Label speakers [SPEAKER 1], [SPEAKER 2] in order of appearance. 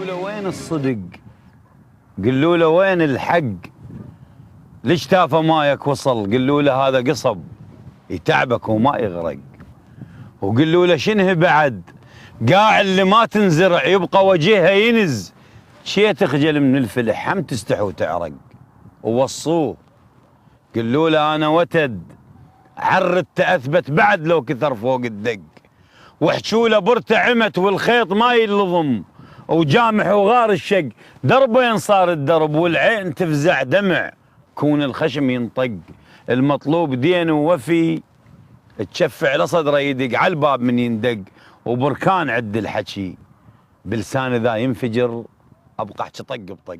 [SPEAKER 1] قالوا له وين الصدق؟ قالوا له وين الحق؟ ليش تافه مايك وصل؟ قالوا له هذا قصب يتعبك وما يغرق. وقالوا له شنه بعد؟ قاع اللي ما تنزرع يبقى وجهها ينز، شي تخجل من الفلح هم تستحي وتعرق. ووصوه قالوا له انا وتد عرت اثبت بعد لو كثر فوق الدق، وحشوا له برته عمت والخيط ما يلضم، وجامح وغار الشق دربين صار الدرب، والعين تفزع دمع كون الخشم ينطق. المطلوب دين ووفي تشفع لصدره يدق على الباب من يندق، وبركان عد الحكي بلسان ذا ينفجر ابقى احكي طق بطق.